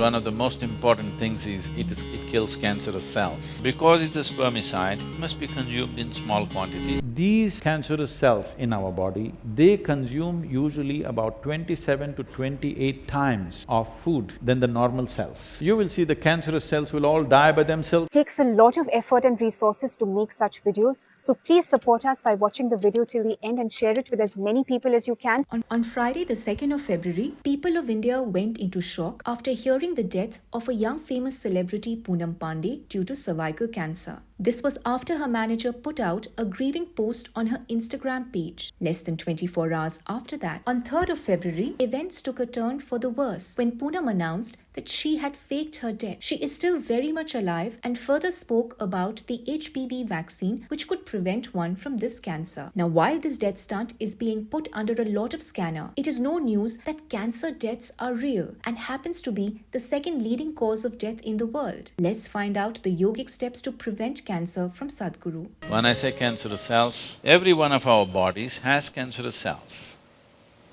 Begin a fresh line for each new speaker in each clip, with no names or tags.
One of the most important things is it kills cancerous cells. Because it's a spermicide, it must be consumed in small quantities.
These cancerous cells in our body, they consume usually about 27 to 28 times of food than the normal cells. You will see the cancerous cells will all die by themselves.
It takes a lot of effort and resources to make such videos, so please support us by watching the video till the end and share it with as many people as you can.
On Friday, the 2nd of February, people of India went into shock after hearing the death of a young famous celebrity Poonam Pandey due to cervical cancer. This was after her manager put out a grieving post on her Instagram page. Less than 24 hours after that, on 3rd of February, events took a turn for the worse when Poonam announced that she had faked her death. She is still very much alive and further spoke about the HPV vaccine which could prevent one from this cancer. Now, while this death stunt is being put under a lot of scanner, it is no news that cancer deaths are real and happens to be the second leading cause of death in the world. Let's find out the yogic steps to prevent cancer from Sadhguru.
When I say cancerous cells, every one of our bodies has cancerous cells,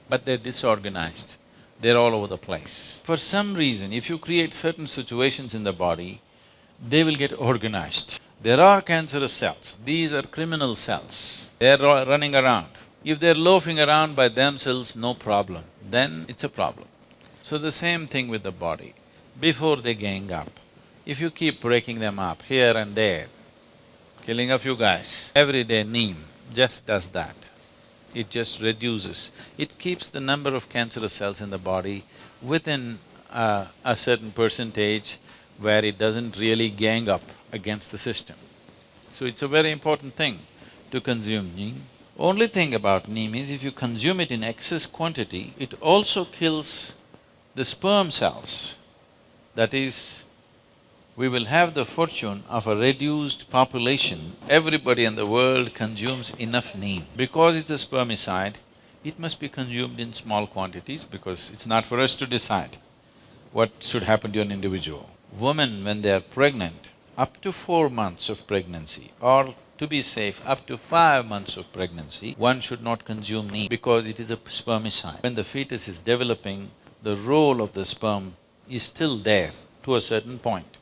but they're disorganized. They're all over the place. For some reason, if you create certain situations in the body, they will get organized. There are cancerous cells, these are criminal cells. They're running around. If they're loafing around by themselves, no problem, then it's a problem. So the same thing with the body. Before they gang up, if you keep breaking them up here and there, killing a few guys, everyday neem just does that. It just reduces. It keeps the number of cancerous cells in the body within a certain percentage where it doesn't really gang up against the system. So it's a very important thing to consume neem. Only thing about neem is if you consume it in excess quantity, it also kills the sperm cells. That is, we will have the fortune of a reduced population. Everybody in the world consumes enough neem. Because it's a spermicide, it must be consumed in small quantities because it's not for us to decide what should happen to an individual. Women, when they are pregnant, up to 4 months of pregnancy, or to be safe, up to 5 months of pregnancy, one should not consume neem because it is a spermicide. When the fetus is developing, the role of the sperm is still there to a certain point.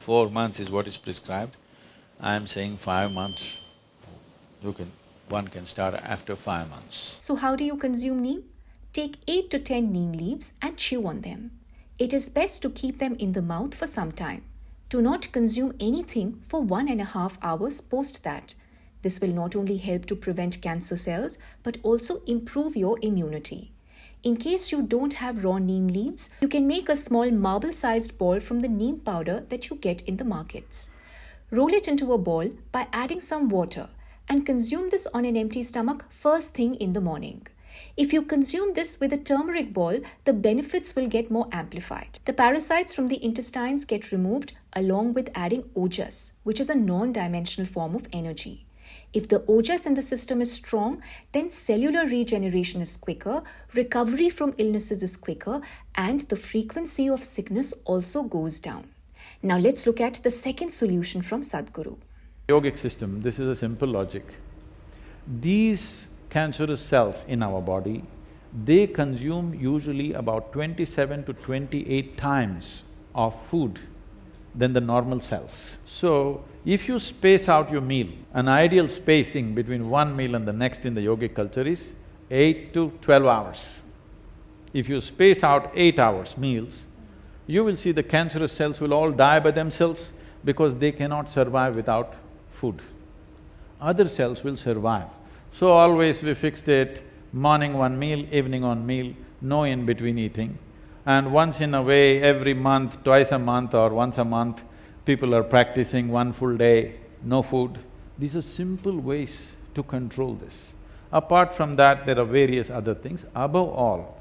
4 months is what is prescribed. I am saying 5 months. One can start after 5 months.
So how do you consume neem? Take 8 to 10 neem leaves and chew on them. It is best to keep them in the mouth for some time. Do not consume anything for 1.5 hours post that. This will not only help to prevent cancer cells but also improve your immunity. In case you don't have raw neem leaves, you can make a small marble-sized ball from the neem powder that you get in the markets. Roll it into a ball by adding some water and consume this on an empty stomach first thing in the morning. If you consume this with a turmeric ball, the benefits will get more amplified. The parasites from the intestines get removed along with adding ojas, which is a non-dimensional form of energy. If the ojas in the system is strong, then cellular regeneration is quicker, recovery from illnesses is quicker, and the frequency of sickness also goes down. Now let's look at the second solution from Sadhguru.
Yogic system, this is a simple logic. These cancerous cells in our body, they consume usually about 27 to 28 times of food than the normal cells. So, if you space out your meal, an ideal spacing between one meal and the next in the yogic culture is 8 to 12 hours. If you space out 8 hours meals, you will see the cancerous cells will all die by themselves because they cannot survive without food. Other cells will survive. So always we fixed it, morning one meal, evening one meal, no in-between eating. And once in a way, every month, twice a month or once a month, people are practicing one full day, no food. These are simple ways to control this. Apart from that, there are various other things. Above all,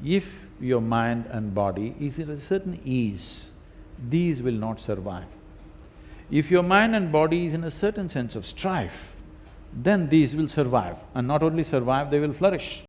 if your mind and body is in a certain ease, these will not survive. If your mind and body is in a certain sense of strife, then these will survive, and not only survive, they will flourish.